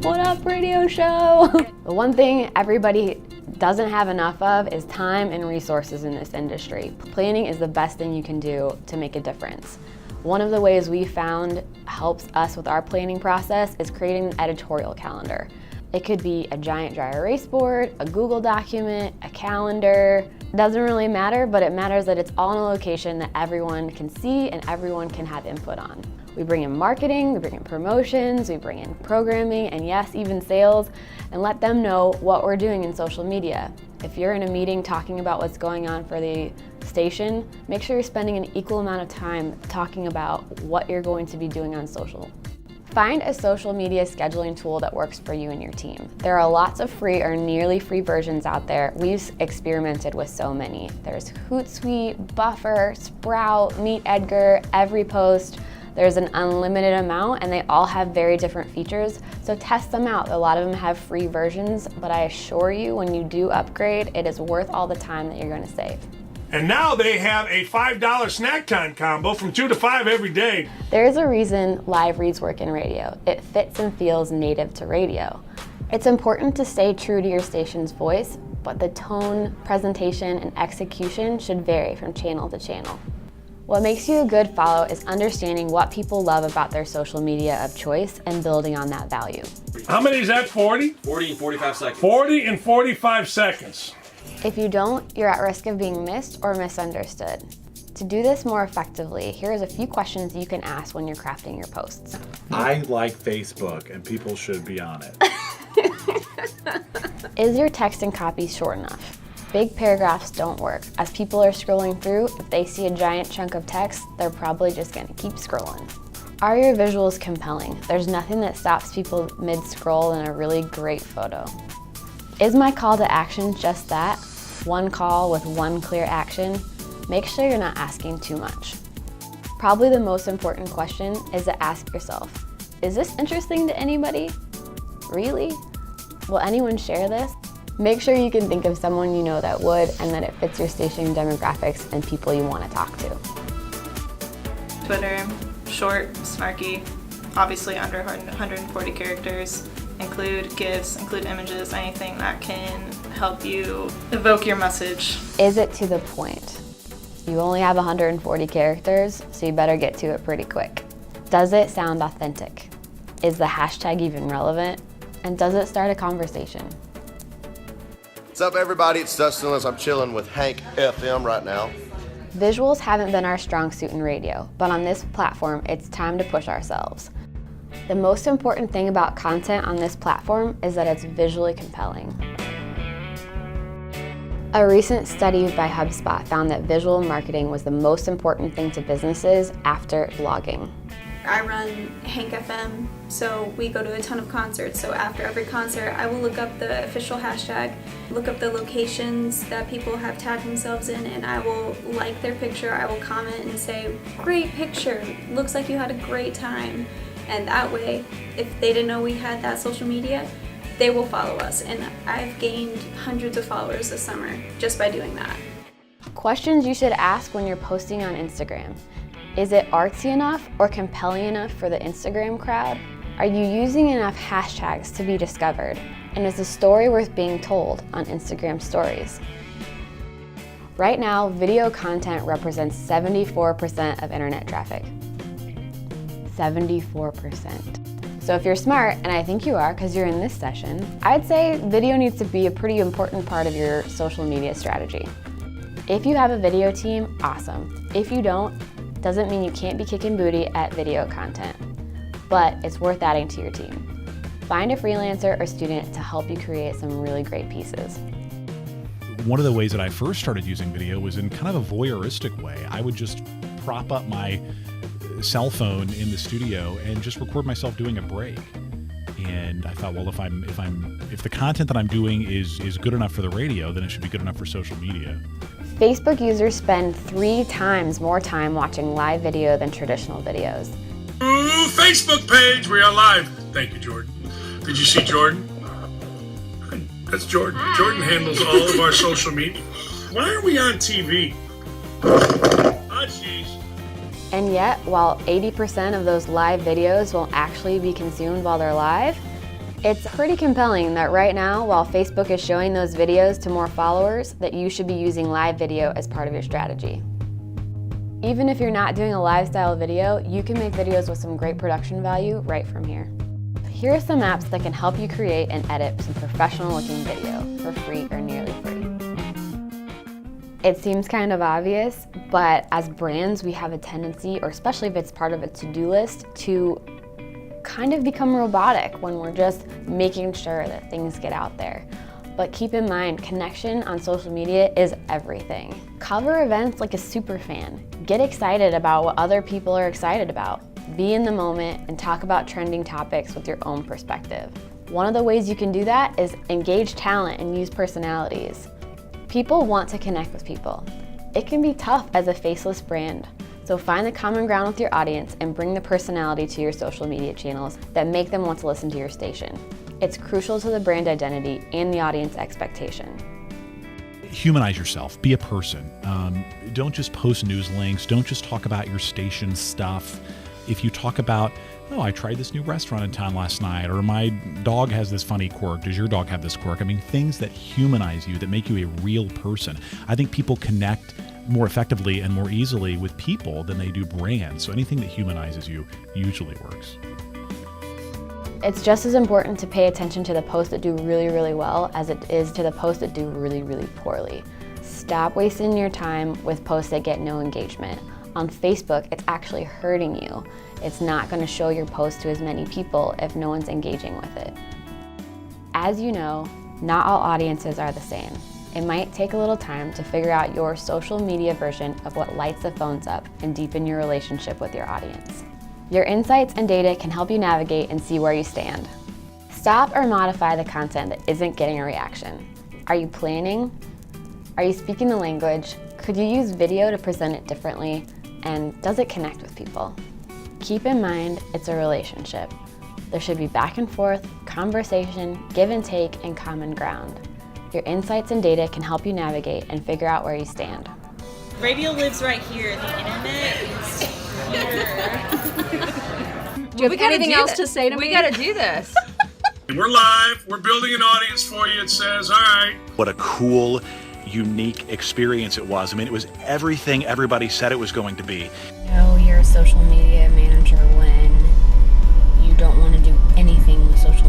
What up, radio show? The one thing everybody doesn't have enough of is time and resources in this industry. Planning is the best thing you can do to make a difference. One of the ways we found helps us with our planning process is creating an editorial calendar. It could be a giant dry erase board, a Google document, a calendar. It doesn't really matter, but it matters that it's all in a location that everyone can see and everyone can have input on. We bring in marketing, we bring in promotions, we bring in programming, and yes, even sales, and let them know what we're doing in social media. If you're in a meeting talking about what's going on for the station, make sure you're spending an equal amount of time talking about what you're going to be doing on social. Find a social media scheduling tool that works for you and your team. There are lots of free or nearly free versions out there. We've experimented with so many. There's Hootsuite, Buffer, Sprout, Meet Edgar, EveryPost. There's an unlimited amount and they all have very different features, so test them out. A lot of them have free versions, but I assure you when you do upgrade, it is worth all the time that you're going to save. And now they have a $5 snack time combo from 2 to 5 every day. There's a reason live reads work in radio. It fits and feels native to radio. It's important to stay true to your station's voice, but the tone, presentation, and execution should vary from channel to channel. What makes you a good follow is understanding what people love about their social media of choice and building on that value. How many is that, 40? 40 and 45 seconds. 40 and 45 seconds. If you don't, you're at risk of being missed or misunderstood. To do this more effectively, here's a few questions you can ask when you're crafting your posts. I like Facebook and people should be on it. Is your text and copy short enough? Big paragraphs don't work. As people are scrolling through, if they see a giant chunk of text, they're probably just gonna keep scrolling. Are your visuals compelling? There's nothing that stops people mid-scroll in a really great photo. Is my call to action just that? One call with one clear action? Make sure you're not asking too much. Probably the most important question is to ask yourself, is this interesting to anybody? Really? Will anyone share this? Make sure you can think of someone you know that would and that it fits your station demographics and people you want to talk to. Twitter, short, snarky, obviously under 140 characters. Include GIFs, include images, anything that can help you evoke your message. Is it to the point? You only have 140 characters, so you better get to it pretty quick. Does it sound authentic? Is the hashtag even relevant? And does it start a conversation? What's up, everybody? It's Dustin Lewis. I'm chilling with Hank FM right now. Visuals haven't been our strong suit in radio, but on this platform, it's time to push ourselves. The most important thing about content on this platform is that it's visually compelling. A recent study by HubSpot found that visual marketing was the most important thing to businesses after blogging. I run Hank FM, so we go to a ton of concerts. So after every concert, I will look up the official hashtag, look up the locations that people have tagged themselves in, and I will like their picture. I will comment and say, great picture, looks like you had a great time. And that way, if they didn't know we had that social media, they will follow us. And I've gained hundreds of followers this summer just by doing that. Questions you should ask when you're posting on Instagram. Is it artsy enough or compelling enough for the Instagram crowd? Are you using enough hashtags to be discovered? And is the story worth being told on Instagram stories? Right now, video content represents 74% of internet traffic. 74%. So if you're smart, and I think you are because you're in this session, I'd say video needs to be a pretty important part of your social media strategy. If you have a video team, awesome. If you don't, doesn't mean you can't be kicking booty at video content, but it's worth adding to your team. Find a freelancer or student to help you create some really great pieces. One of the ways that I first started using video was in kind of a voyeuristic way. I would just prop up my cell phone in the studio and just record myself doing a break. And I thought, well, if the content that I'm doing is good enough for the radio, then it should be good enough for social media. Facebook users spend 3 times more time watching live video than traditional videos. Ooh, Facebook page, we are live. Thank you, Jordan. Did you see Jordan? That's Jordan. Jordan handles all of our social media. Why are we on TV? Oh, jeez. And yet, while 80% of those live videos will actually be consumed while they're live, It's pretty compelling that right now, while Facebook is showing those videos to more followers, that you should be using live video as part of your strategy. Even if you're not doing a lifestyle video, you can make videos with some great production value right from here. Here are some apps that can help you create and edit some professional looking video for free or nearly free. It seems kind of obvious, but as brands, we have a tendency, or especially if it's part of a to-do list, to kind of become robotic when we're just making sure that things get out there. But keep in mind, connection on social media is everything. Cover events like a super fan. Get excited about what other people are excited about. Be in the moment and talk about trending topics with your own perspective. One of the ways you can do that is engage talent and use personalities. People want to connect with people. It can be tough as a faceless brand. So find the common ground with your audience and bring the personality to your social media channels that make them want to listen to your station. It's crucial to the brand identity and the audience expectation. Humanize yourself, be a person. Don't just post news links, don't just talk about your station stuff. If you talk about, oh, I tried this new restaurant in town last night, or my dog has this funny quirk, does your dog have this quirk? I mean, things that humanize you, that make you a real person. I think people connect more effectively and more easily with people than they do brands. So anything that humanizes you usually works. It's just as important to pay attention to the posts that do really, really well as it is to the posts that do really, really poorly. Stop wasting your time with posts that get no engagement. On Facebook, it's actually hurting you. It's not going to show your post to as many people if no one's engaging with it. As you know, not all audiences are the same. It might take a little time to figure out your social media version of what lights the phones up and deepen your relationship with your audience. Your insights and data can help you navigate and see where you stand. Stop or modify the content that isn't getting a reaction. Are you planning? Are you speaking the language? Could you use video to present it differently? And does it connect with people? Keep in mind, it's a relationship. There should be back and forth, conversation, give and take, and common ground. Your insights and data can help you navigate and figure out where you stand. Radio lives right here. The internet is here. Do you have anything else to say to me? We gotta do this. We're live. We're building an audience for you. It says, all right. What a cool, unique experience it was. I mean, it was everything everybody said it was going to be. Know you're a social media manager when you don't want to do anything with social